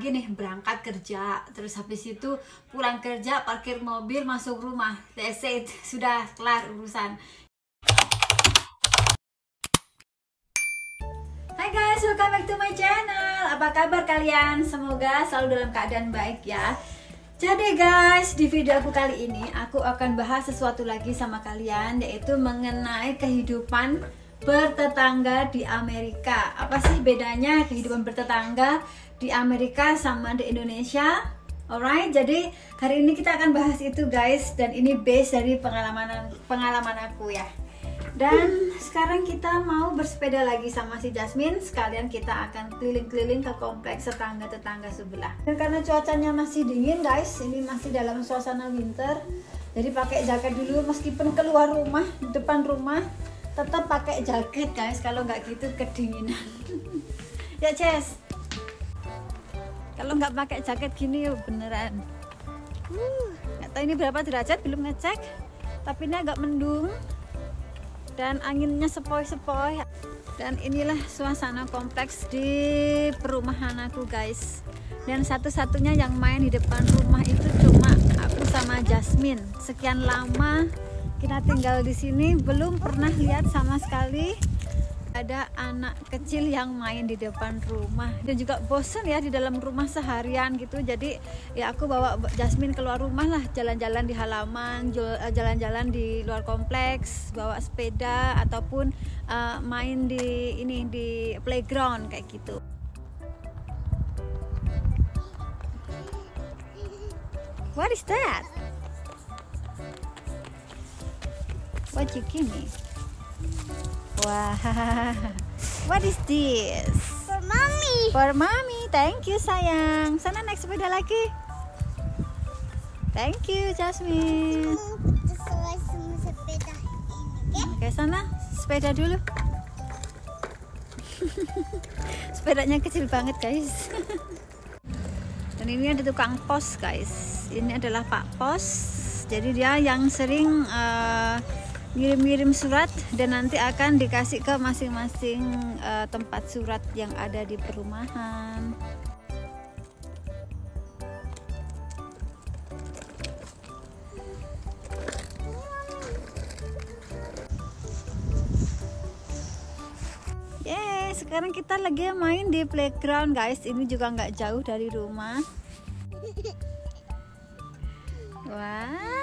pagi nih berangkat kerja, terus habis itu pulang kerja, parkir mobil, masuk rumah. That's it, sudah kelar urusan. Hai guys, welcome back to my channel. Apa kabar kalian? Semoga selalu dalam keadaan baik ya. Jadi guys, di video aku kali ini aku akan bahas sesuatu lagi sama kalian, yaitu mengenai kehidupan bertetangga di Amerika. Apa sih bedanya kehidupan bertetangga di Amerika sama di Indonesia? Alright, jadi hari ini kita akan bahas itu guys, dan ini base dari pengalaman aku ya. Dan sekarang kita mau bersepeda lagi sama si Jasmine. Sekalian kita akan keliling-keliling ke kompleks tetangga-tetangga sebelah. Dan karena cuacanya masih dingin guys, ini masih dalam suasana winter, jadi pakai jaket dulu. Meskipun keluar rumah, di depan rumah tetap pakai jaket guys, kalau nggak gitu kedinginan. Ya Ces, kalau nggak pakai jaket gini beneran nggak tahu ini berapa derajat, belum ngecek, tapi ini agak mendung dan anginnya sepoi-sepoi. Dan inilah suasana kompleks di perumahan aku guys. Dan satu-satunya yang main di depan rumah itu cuma aku sama Jasmine. Sekian lama kita tinggal di sini, belum pernah lihat sama sekali ada anak kecil yang main di depan rumah. Dan juga bosen ya di dalam rumah seharian gitu. Jadi ya aku bawa Jasmine keluar rumah lah, jalan-jalan di halaman, jalan-jalan di luar kompleks, bawa sepeda ataupun main di playground kayak gitu. What is that? What you give me? Wah, what is this? For mommy. For mommy, thank you sayang. Sana naik sepeda lagi. Thank you Jasmine. Sesuai sama sepeda ini, Oke, sana sepeda dulu. Sepedanya kecil banget guys. Dan ini ada tukang pos guys. Ini adalah Pak Pos. Jadi dia yang sering ngirim-ngirim surat dan nanti akan dikasih ke masing-masing tempat surat yang ada di perumahan. Yeay, sekarang kita lagi main di playground guys. Ini juga nggak jauh dari rumah. Wah.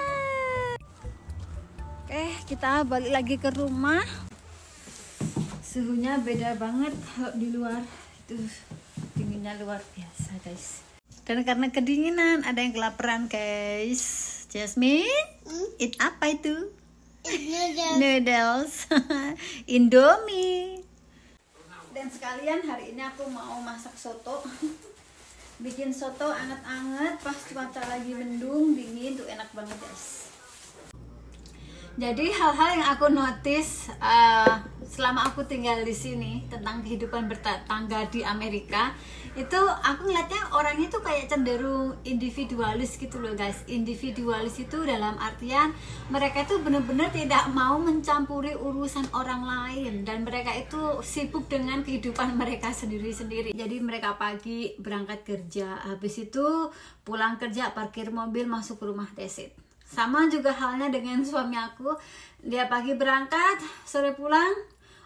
Kita balik lagi ke rumah. Suhunya beda banget kalau di luar. Itu dinginnya luar biasa guys. Dan karena kedinginan ada yang kelaparan guys. Jasmine, eat apa itu? Noodles. Indomie. Dan sekalian hari ini aku mau masak soto. Bikin soto anget-anget pas cuaca lagi mendung, dingin tuh enak banget guys. Jadi hal-hal yang aku notice selama aku tinggal di sini tentang kehidupan bertetangga di Amerika, itu aku ngeliatnya orangnya tuh kayak cenderung individualis gitu loh guys. Individualis itu dalam artian mereka itu bener-bener tidak mau mencampuri urusan orang lain, dan mereka itu sibuk dengan kehidupan mereka sendiri-sendiri. Jadi mereka pagi berangkat kerja, habis itu pulang kerja, parkir mobil, masuk rumah, that's it. Sama juga halnya dengan suami aku, dia pagi berangkat, sore pulang,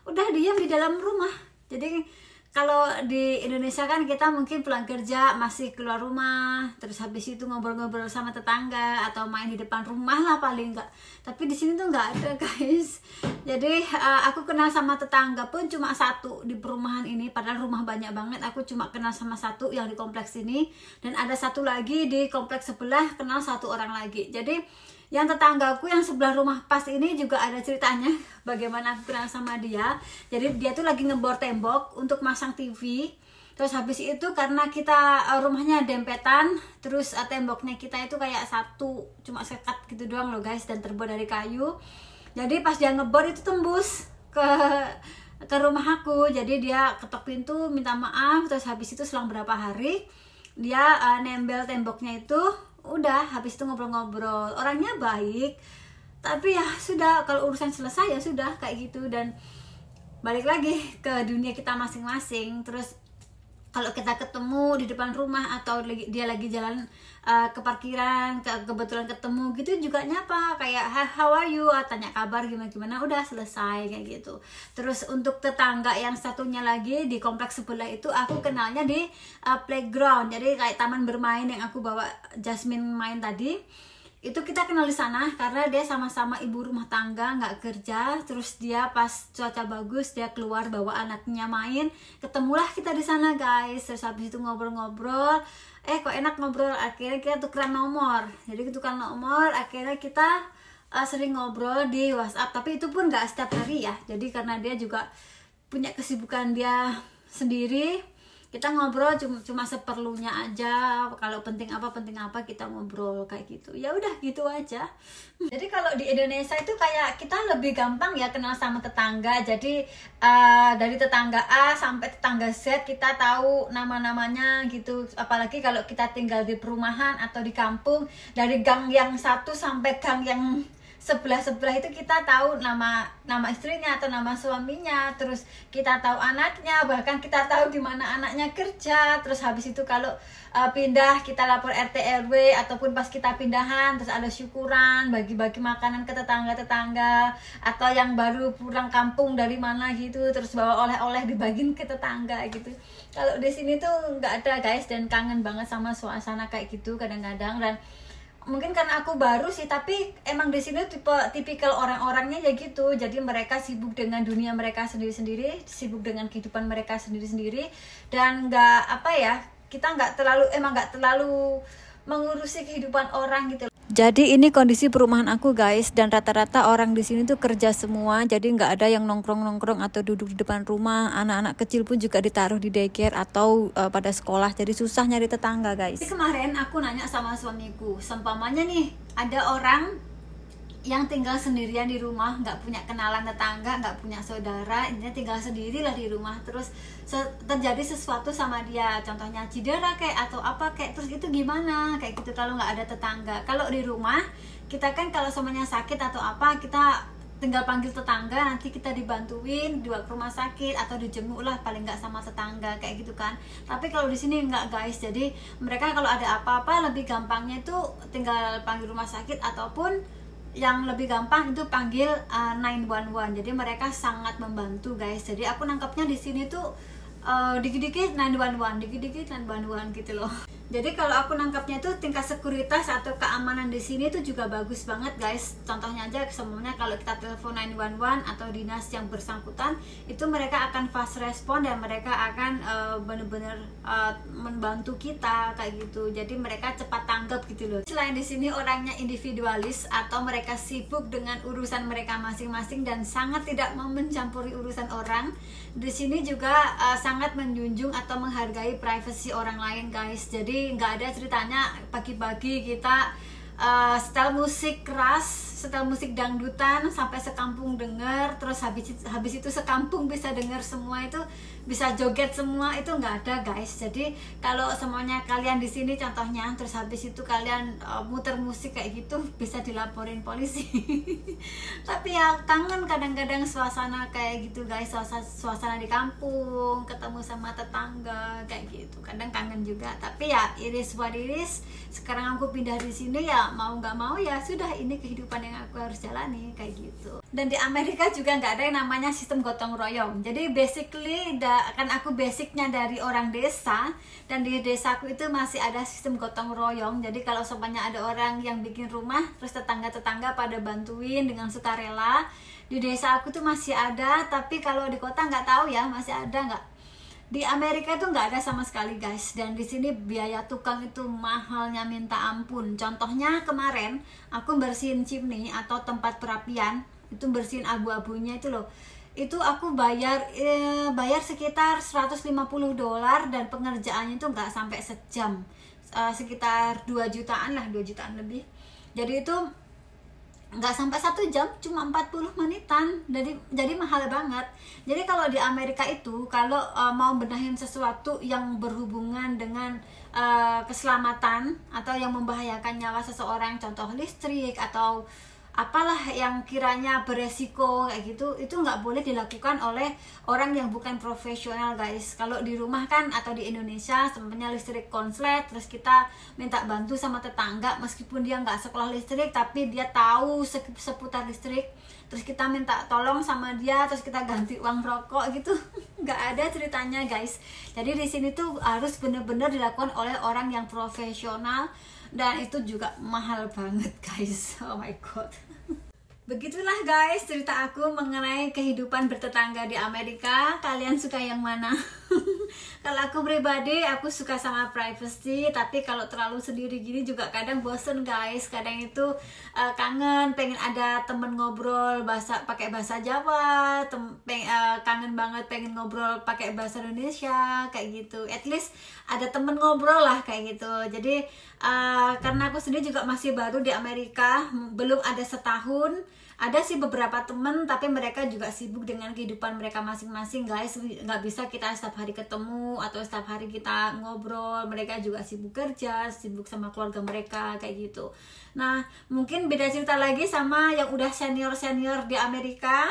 udah diam di dalam rumah. Jadi kalau di Indonesia kan kita mungkin pulang kerja masih keluar rumah, terus habis itu ngobrol-ngobrol sama tetangga atau main di depan rumah lah paling enggak. Tapi di sini tuh nggak ada guys. Jadi aku kenal sama tetangga pun cuma satu di perumahan ini, padahal rumah banyak banget. Aku cuma kenal sama satu yang di kompleks ini, dan ada satu lagi di kompleks sebelah, kenal satu orang lagi. Jadi yang tetanggaku yang sebelah rumah pas ini juga ada ceritanya bagaimana aku kenal sama dia. Jadi dia tuh lagi ngebor tembok untuk masang TV. Terus habis itu karena kita rumahnya dempetan, terus temboknya kita itu kayak satu, cuma sekat gitu doang loh guys, dan terbuat dari kayu. Jadi pas dia ngebor itu tembus ke rumah aku. Jadi dia ketok pintu minta maaf, terus habis itu selang berapa hari dia nembel temboknya itu. Udah habis itu ngobrol-ngobrol, orangnya baik, tapi ya sudah, kalau urusan selesai ya sudah kayak gitu. Dan balik lagi ke dunia kita masing-masing. Terus kalau kita ketemu di depan rumah atau dia lagi jalan ke parkiran, kebetulan ketemu gitu juga nyapa kayak how are you, tanya kabar gimana, udah selesai kayak gitu. Terus untuk tetangga yang satunya lagi di kompleks sebelah itu aku kenalnya di playground, jadi kayak taman bermain yang aku bawa Jasmine main tadi. Itu kita kenal di sana karena dia sama-sama ibu rumah tangga, nggak kerja. Terus dia pas cuaca bagus dia keluar bawa anaknya main, ketemulah kita di sana guys. Terus habis itu ngobrol-ngobrol, kok enak ngobrol, akhirnya kita tukeran nomor. Jadi tukeran nomor, akhirnya kita sering ngobrol di WhatsApp. Tapi itu pun nggak setiap hari ya, jadi karena dia juga punya kesibukan dia sendiri, kita ngobrol cuma seperlunya aja. Kalau penting apa kita ngobrol kayak gitu. Ya udah gitu aja. Jadi kalau di Indonesia itu kayak kita lebih gampang ya kenal sama tetangga. Jadi dari tetangga A sampai tetangga Z kita tahu nama-namanya gitu. Apalagi kalau kita tinggal di perumahan atau di kampung, dari gang yang satu sampai gang yang sebelah itu kita tahu nama istrinya atau nama suaminya, terus kita tahu anaknya, bahkan kita tahu di mana anaknya kerja. Terus habis itu kalau pindah kita lapor RT RW, ataupun pas kita pindahan terus ada syukuran, bagi-bagi makanan ke tetangga atau yang baru pulang kampung dari mana gitu, terus bawa oleh-oleh dibagiin ke tetangga gitu. Kalau di sini tuh nggak ada guys, dan kangen banget sama suasana kayak gitu kadang-kadang. Dan mungkin karena aku baru sih, tapi emang di sini tipikal orang-orangnya ya gitu. Jadi mereka sibuk dengan dunia mereka sendiri-sendiri, sibuk dengan kehidupan mereka sendiri-sendiri, dan kita nggak terlalu mengurusi kehidupan orang gitu. Jadi ini kondisi perumahan aku guys, dan rata-rata orang di sini tuh kerja semua, jadi nggak ada yang nongkrong-nongkrong atau duduk di depan rumah. Anak-anak kecil pun juga ditaruh di daycare atau pada sekolah, jadi susah nyari tetangga guys. Jadi kemarin aku nanya sama suamiku, seumpamanya nih ada orang yang tinggal sendirian di rumah, nggak punya kenalan tetangga, nggak punya saudara, intinya tinggal sendirilah di rumah, terus terjadi sesuatu sama dia, contohnya cedera kayak atau apa kayak, terus itu gimana kayak gitu kalau nggak ada tetangga. Kalau di rumah kita kan kalau semuanya sakit atau apa, kita tinggal panggil tetangga, nanti kita dibantuin dibawa ke rumah sakit atau dijenguk lah paling nggak sama tetangga kayak gitu kan. Tapi kalau di sini nggak guys, jadi mereka kalau ada apa-apa lebih gampangnya itu tinggal panggil rumah sakit, ataupun yang lebih gampang itu panggil 911. Jadi mereka sangat membantu guys. Jadi aku nangkapnya di sini tuh dikit-dikit 911, dikit-dikit 911 gitu loh. Jadi kalau aku nangkapnya tuh tingkat sekuritas atau keamanan di sini tuh juga bagus banget guys. Contohnya aja semuanya kalau kita telepon 911 atau dinas yang bersangkutan, itu mereka akan fast respon dan mereka akan bener-bener membantu kita kayak gitu. Jadi mereka cepat tanggap gitu loh. Selain di sini orangnya individualis atau mereka sibuk dengan urusan mereka masing-masing dan sangat tidak mau mencampuri urusan orang, di sini juga sangat menjunjung atau menghargai privasi orang lain guys. Jadi nggak ada ceritanya pagi-pagi kita setel musik keras, setel musik dangdutan sampai sekampung denger, terus habis itu sekampung bisa denger semua, itu bisa joget semua, itu nggak ada guys. Jadi kalau semuanya kalian di sini contohnya, terus habis itu kalian muter musik kayak gitu, bisa dilaporin polisi. Tapi ya kangen kadang-kadang suasana kayak gitu guys, suasana di kampung, ketemu sama tetangga kayak gitu, kadang kangen juga. Tapi ya iris what iris, sekarang aku pindah di sini ya mau nggak mau ya sudah, ini kehidupan yang aku harus jalani kayak gitu. Dan di Amerika juga nggak ada yang namanya sistem gotong royong. Jadi basically kan aku basicnya dari orang desa, dan di desaku itu masih ada sistem gotong royong. Jadi kalau semuanya ada orang yang bikin rumah, terus tetangga-tetangga pada bantuin dengan sukarela. Di desa aku tuh masih ada, tapi kalau di kota nggak tahu ya masih ada nggak. Di Amerika itu nggak ada sama sekali guys. Dan di sini biaya tukang itu mahalnya minta ampun. Contohnya kemarin aku bersihin chimney atau tempat perapian, itu bersihin abu-abunya itu loh, itu aku bayar sekitar $150, dan pengerjaannya itu nggak sampai sejam, sekitar 2 jutaan lah, 2 jutaan lebih. Jadi itu nggak sampai 1 jam, cuma 40 menitan. Jadi mahal banget. Jadi kalau di Amerika itu kalau mau benahin sesuatu yang berhubungan dengan keselamatan atau yang membahayakan nyawa seseorang, contoh listrik atau apalah yang kiranya beresiko kayak gitu, itu nggak boleh dilakukan oleh orang yang bukan profesional guys. Kalau di rumah kan atau di Indonesia sebenarnya listrik konslet, terus kita minta bantu sama tetangga meskipun dia nggak sekolah listrik tapi dia tahu seputar listrik, terus kita minta tolong sama dia, terus kita ganti uang rokok gitu. Nggak ada ceritanya guys. Jadi di sini tuh harus bener-bener dilakukan oleh orang yang profesional, dan itu juga mahal banget guys. Oh my god. Begitulah guys cerita aku mengenai kehidupan bertetangga di Amerika. Kalian suka yang mana? Kalau aku pribadi, aku suka sama privacy, tapi kalau terlalu sendiri gini juga kadang bosen guys. Kadang itu kangen, pengen ada temen ngobrol pakai bahasa Jawa, kangen banget pengen ngobrol pakai bahasa Indonesia kayak gitu. At least ada temen ngobrol lah kayak gitu. Jadi karena aku sendiri juga masih baru di Amerika, belum ada setahun. Ada sih beberapa temen, tapi mereka juga sibuk dengan kehidupan mereka masing-masing guys. Nggak bisa kita setiap hari ketemu atau setiap hari kita ngobrol. Mereka juga sibuk kerja, sibuk sama keluarga mereka kayak gitu. Nah, mungkin beda cerita lagi sama yang udah senior-senior di Amerika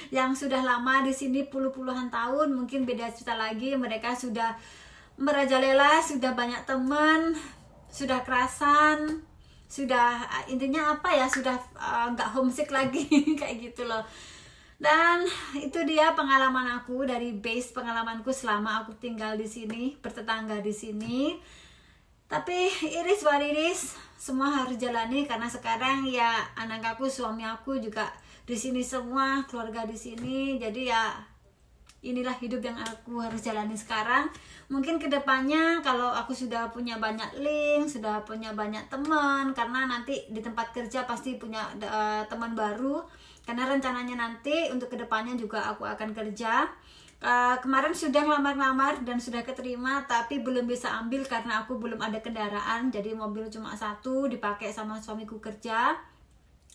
yang sudah lama di sini puluhan tahun. Mungkin beda cerita lagi, mereka sudah merajalela, sudah banyak teman, sudah kerasan, sudah intinya apa ya, sudah nggak homesick lagi kayak gitu loh. Dan itu dia pengalaman aku, dari base pengalamanku selama aku tinggal di sini, bertetangga di sini. Tapi iris what iris, semua harus jalani karena sekarang ya anak aku, suami aku juga di sini semua, keluarga di sini. Jadi ya inilah hidup yang aku harus jalani sekarang. Mungkin kedepannya kalau aku sudah punya banyak link, sudah punya banyak teman, karena nanti di tempat kerja pasti punya teman baru, karena rencananya nanti untuk kedepannya juga aku akan kerja. Kemarin sudah ngelamar-ngelamar dan sudah keterima, tapi belum bisa ambil karena aku belum ada kendaraan. Jadi mobil cuma satu dipakai sama suamiku kerja.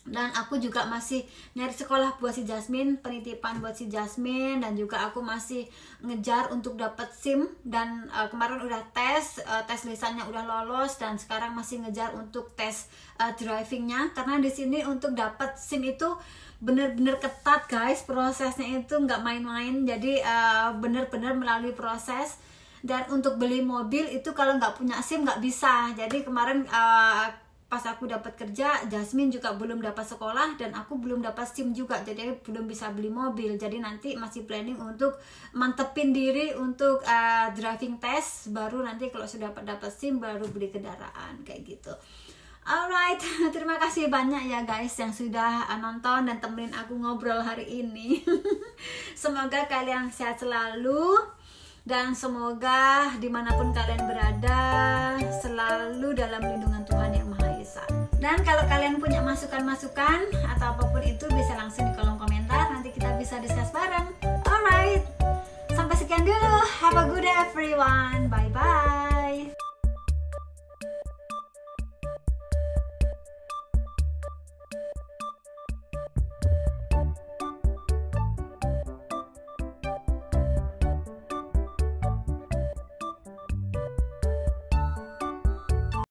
Dan aku juga masih nyari sekolah buat si Jasmine, penitipan buat si Jasmine, dan juga aku masih ngejar untuk dapat SIM. Dan kemarin udah tes lisannya udah lolos, dan sekarang masih ngejar untuk tes drivingnya. Karena di sini untuk dapat SIM itu bener-bener ketat guys, prosesnya itu nggak main-main. Jadi bener-bener melalui proses. Dan untuk beli mobil itu kalau nggak punya SIM nggak bisa. Jadi kemarin pas aku dapat kerja, Jasmine juga belum dapat sekolah dan aku belum dapat SIM juga, jadi belum bisa beli mobil. Jadi nanti masih planning untuk mantepin diri untuk driving test, baru nanti kalau sudah dapat SIM baru beli kendaraan kayak gitu. Alright, terima kasih banyak ya guys yang sudah nonton dan temenin aku ngobrol hari ini. Semoga kalian sehat selalu, dan semoga dimanapun kalian berada selalu dalam lindungan Tuhan Yang Maha Esa. Dan kalau kalian punya masukan-masukan atau apapun itu, bisa langsung di kolom komentar, nanti kita bisa discuss bareng. Alright, sampai sekian dulu. Have a good day everyone. Bye bye.